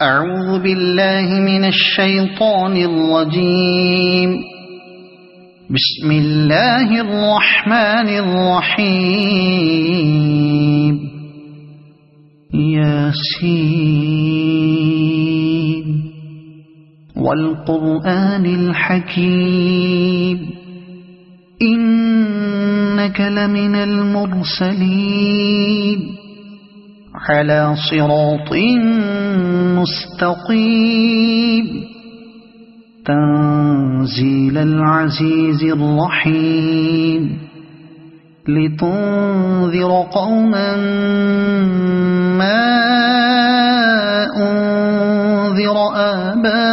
أعوذ بالله من الشيطان الرجيم. بسم الله الرحمن الرحيم. ياسين والقرآن الحكيم إنك لمن المرسلين على صراط مستقيم تنزيل العزيز الرحيم لتنذر قوما ما أنذر آباؤهم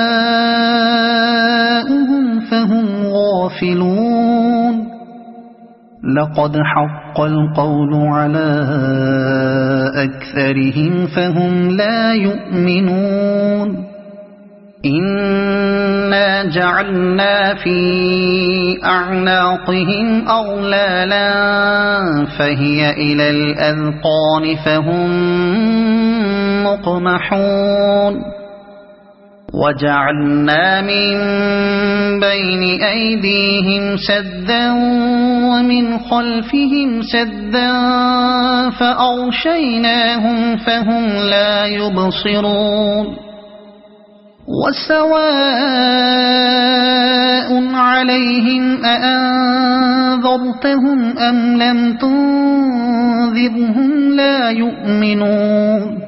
فهم غافلون. لقد حق القول على أكثرهم فهم لا يؤمنون. إنا جعلنا في أعناقهم أغلالا فهي إلى الأذقان فهم مقمحون. وجعلنا من بين أيديهم سدا ومن خلفهم سدا فأغشيناهم فهم لا يبصرون. وسواء عليهم أأنذرتهم أم لم تنذرهم لا يؤمنون.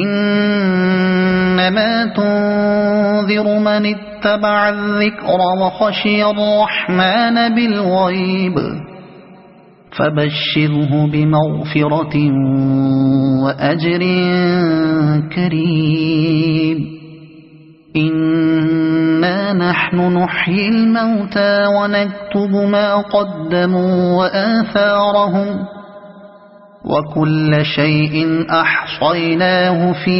إنما تنذر من اتبع الذكر وخشي الرحمن بالغيب فبشره بمغفرة وأجر كريم. إنا نحن نحيي الموتى ونكتب ما قدموا وآثارهم وكل شيء أحصيناه في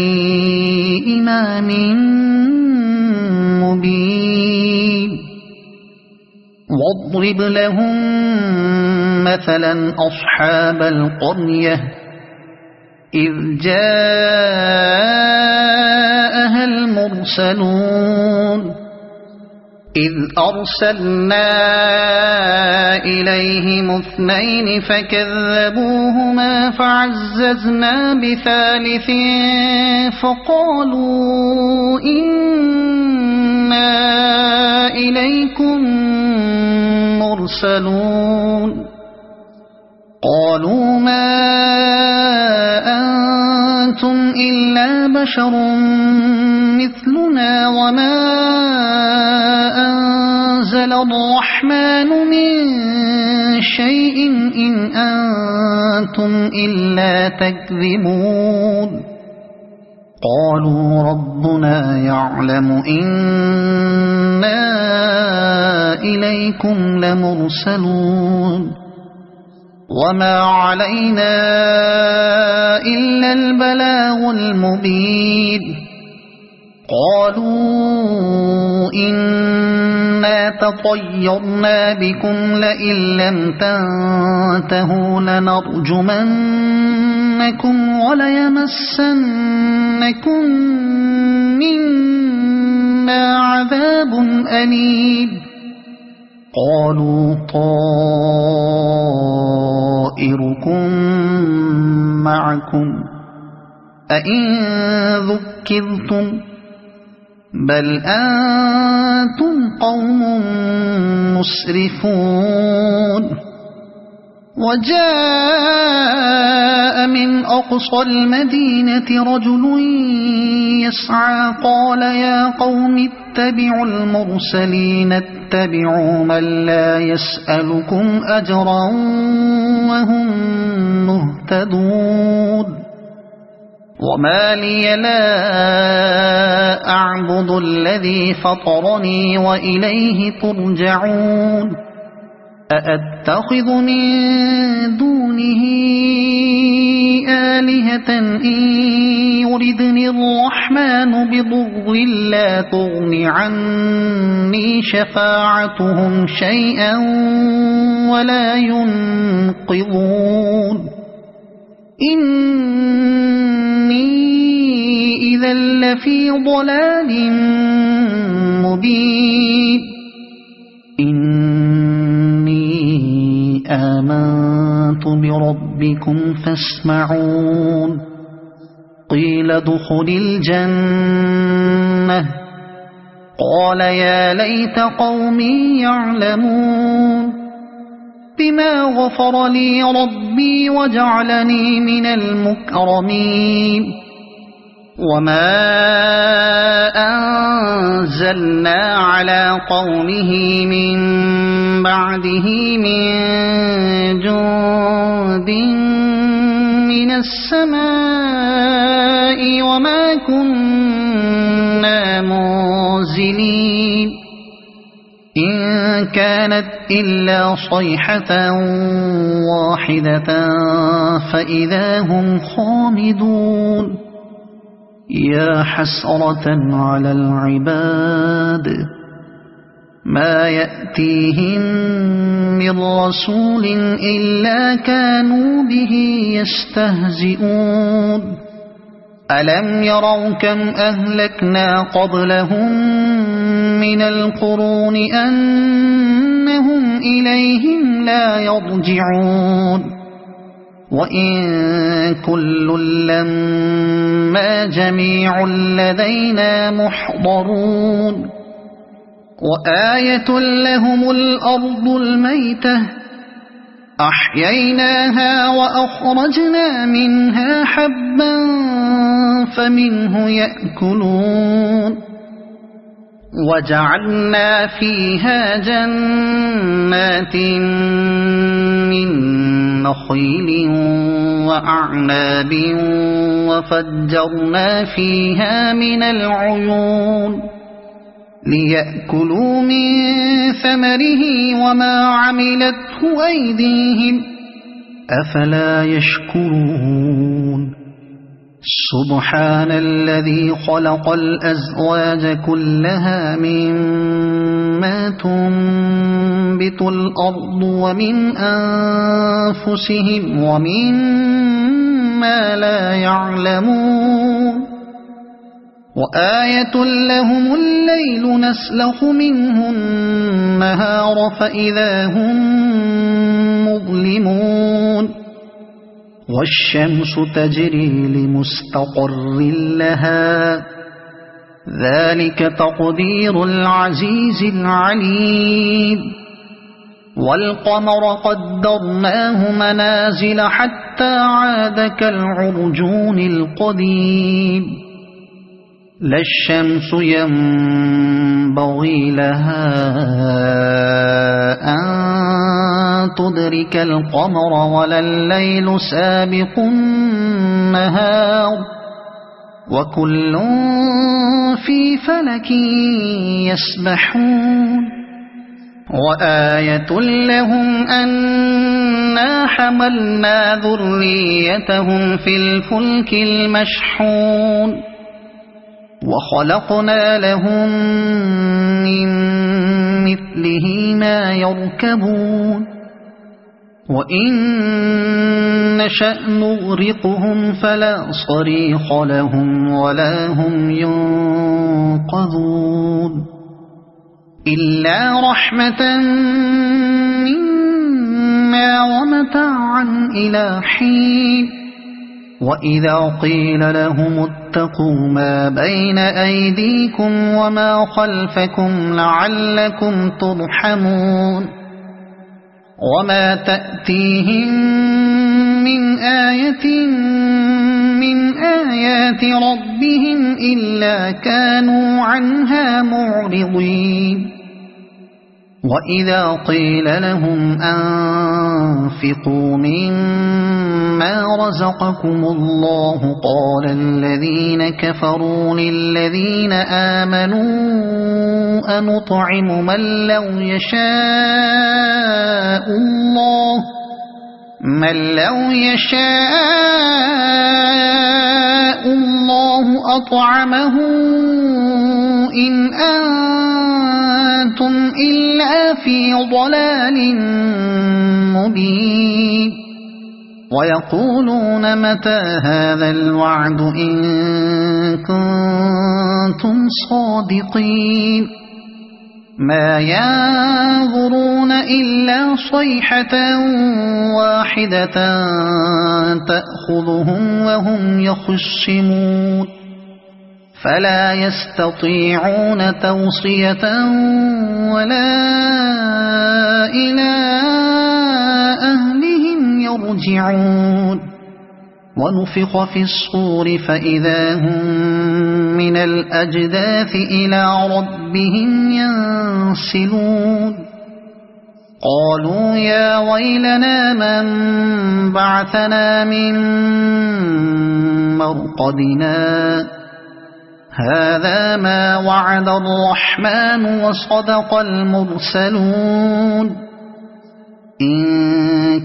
إمام مبين. واضرب لهم مثلا أصحاب القرية إذ جاءها المرسلون إذ أرسلنا إليهم اثنين فكذبوهما فعززنا بثالث فقالوا إنا إليكم مرسلون. قالوا ما أنتم إلا بشر مثلنا وما أنزل الرحمن من شيء إن أنتم إلا تكذبون. قالوا ربنا يعلم إنا إليكم لمرسلون وما علينا إلا البلاغ المبين. قالوا إنا تطيرنا بكم لئن لم تنتهوا لنرجمنكم وليمسنكم منا عذاب أليم. قالوا طائركم معكم أئن ذكرتم بل أنتم قوم مسرفون. وجاء من أقصى المدينة رجل يسعى قال يا قوم اتبعوا المرسلين اتبعوا من لا يسألكم أجرا وهم مهتدون. وما لي لا أعبد الذي فطرني وإليه ترجعون. أأتخذ من دونه آلهة إن يردني الرحمن بضر لا تغن عني شفاعتهم شيئا ولا ينقذون. إني إذا لفي ضلال مبين إني آمنت بربكم فاسمعون قيل ادخل الجنة قال يا ليت قومي يعلمون بما غفر لي ربي وجعلني من المكرمين وما أنزلنا على قومه من بعده من جند من السماء وما كنا منزلين إن كانت إلا صيحة واحدة فإذا هم خامدون يا حسرة على العباد ما يأتيهم من رسول إلا كانوا به يستهزئون ألم يروا كم أهلكنا قبلهم من القرون أنهم إليهم لا يرجعون وإن كل لما جميع لدينا محضرون وآية لهم الأرض الميتة أحييناها وأخرجنا منها حبا فمنه يأكلون وجعلنا فيها جنات من نخيل وأعناب وفجرنا فيها من العيون ليأكلوا من ثمره وما عملته أيديهم أفلا يشكرون سبحان الذي خلق الأزواج كلها مما تنبت الأرض ومن أنفسهم ومما لا يعلمون وآية لهم الليل نسلخ منه النهار فإذا هم مظلمون والشمس تجري لمستقر لها ذلك تقدير العزيز العليم والقمر قدرناه منازل حتى عاد كالعرجون القديم لا الشمس ينبغي لها أن تدرك القمر ولا الليل سابق النهار وكل في فلك يسبحون وآية لهم أنا حملنا ذريتهم في الفلك المشحون وخلقنا لهم من مثله ما يركبون وإن نشأ نغرقهم فلا صريخ لهم ولا هم ينقذون إلا رحمة منا ومتاعا إلى حين وإذا قيل لهم اتقوا ما بين أيديكم وما خلفكم لعلكم ترحمون وما تأتيهم من آية من آيات ربهم إلا كانوا عنها معرضين وإذا قيل لهم أنفقوا مما رزقكم الله قال الذين كفروا للذين آمنوا أنطعم من لو يشاء الله أطعمه إن أنتم إلا في ضلال مبين ويقولون متى هذا الوعد إن كنتم كنتم صادقين ما ينظرون إلا صيحة واحدة تأخذهم وهم يخصمون فلا يستطيعون توصية ولا إلى أهلهم يرجعون ونفخ في الصور فإذا هم من الأجداث إلى ربهم ينسلون قالوا يا ويلنا من بعثنا من مرقدنا هذا ما وعد الرحمن وصدق المرسلون إن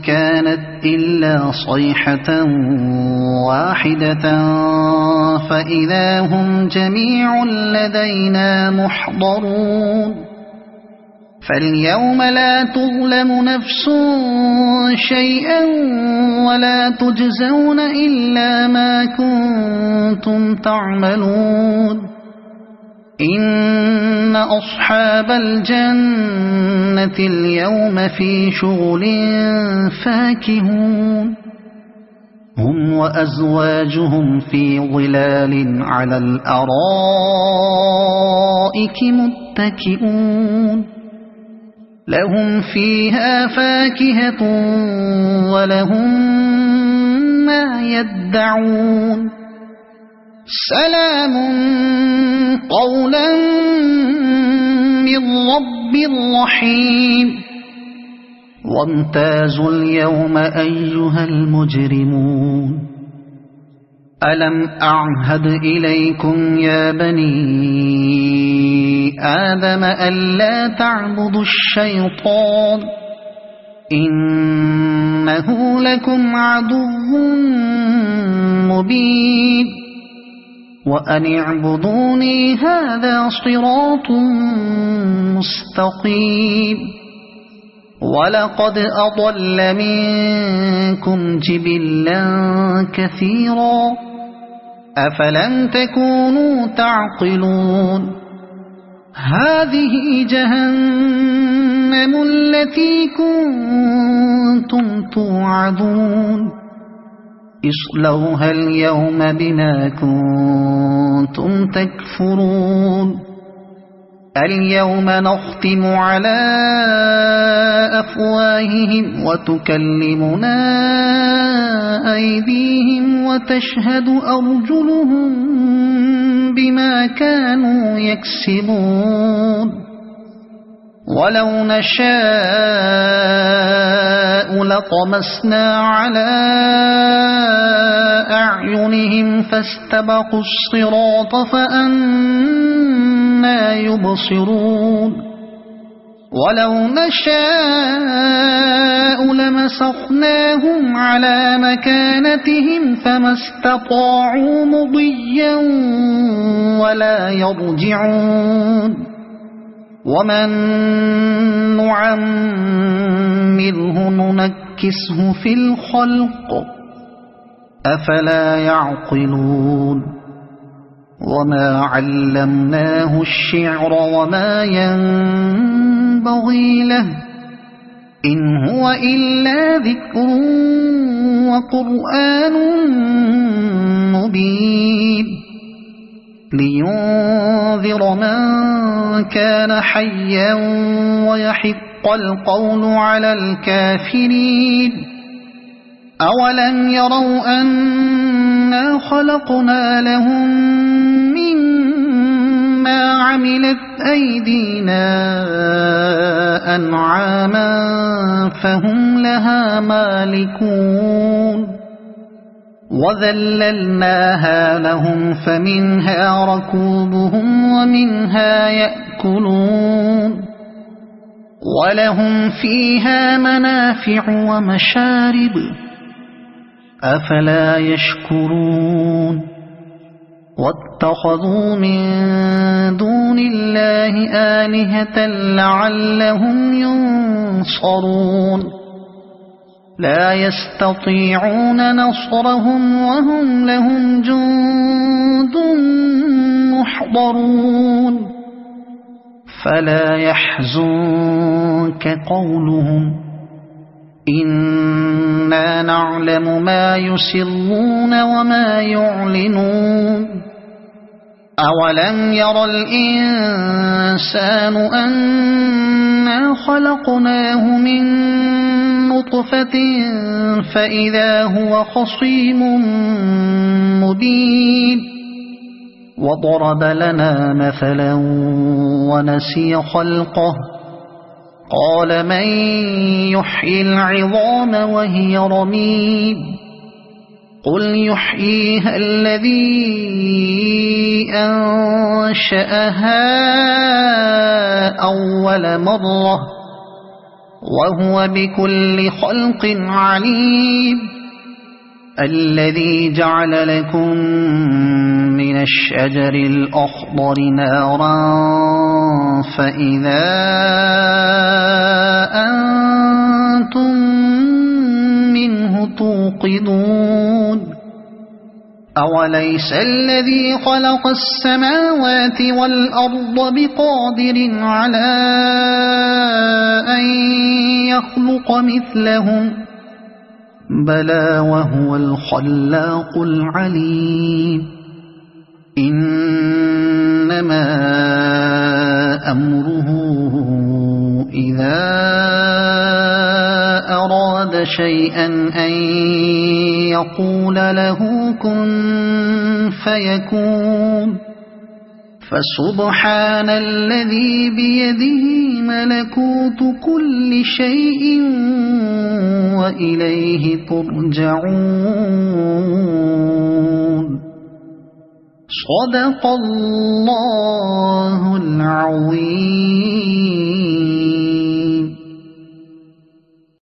كانت إلا صيحة واحدة فإذا هم جميع لدينا محضرون فاليوم لا تظلم نفس شيئا ولا تجزون إلا ما كنتم تعملون إن أصحاب الجنة اليوم في شغل فاكهون هم وأزواجهم في ظلال على الأرائك متكئون لهم فيها فاكهة ولهم ما يدعون سلام قولا من رب رحيم وامتازوا اليوم أيها المجرمون ألم أعهد إليكم يا بني آدم ألا تعبدوا الشيطان إنه لكم عدو مبين وأن اعبدوني هذا صراط مستقيم ولقد أضل منكم جبلا كثيرا أفلم تكونوا تعقلون هذه جهنم التي كنتم توعدون اصلوها اليوم بما كنتم تكفرون اليوم نختم على أفواههم وتكلمنا أيديهم وتشهد أرجلهم بما كانوا يكسبون ولو نشاء لطمسنا على أعينهم فاستبقوا الصراط فأنى يبصرون ولو نشاء لمسخناهم على مكانتهم فما استطاعوا مضيا ولا يرجعون ومن نعمره ننكسه في الخلق أفلا يعقلون وما علمناه الشعر وما ينبغي له إن هو إلا ذكر وقرآن مبين لينذر من كان حيا ويحق القول على الكافرين أولم يروا أنا خلقنا لهم مما عملت أيدينا أنعاما فهم لها مالكون وذللناها لهم فمنها ركوبهم ومنها يأكلون ولهم فيها منافع ومشارب أفلا يشكرون واتخذوا من دون الله آلهة لعلهم ينصرون لا يستطيعون نصرهم وهم لهم جند يحضرون فلا يحزنك قولهم إنا نعلم ما يسرون وما يعلنون أولم ير الإنسان أنا خلقناه من نطفة فإذا هو خصيم مبين وضرب لنا مثلا ونسي خلقه قال من يحيي العظام وهي رميم قل يحييها الذي أنشأها أول مرة وهو بكل خلق عليم الذي جعل لكم من الشجر الأخضر نارا فإذا أنتم منه توقدون أوليس الذي خلق السماوات والأرض بقادر على أن يخلق مثلهم بلى وهو الخلاق العليم إنما أمره إذا أراد شيئا أن يقول له كن فيكون فسبحان الذي بيده ملكوت كل شيء وإليه ترجعون صدق الله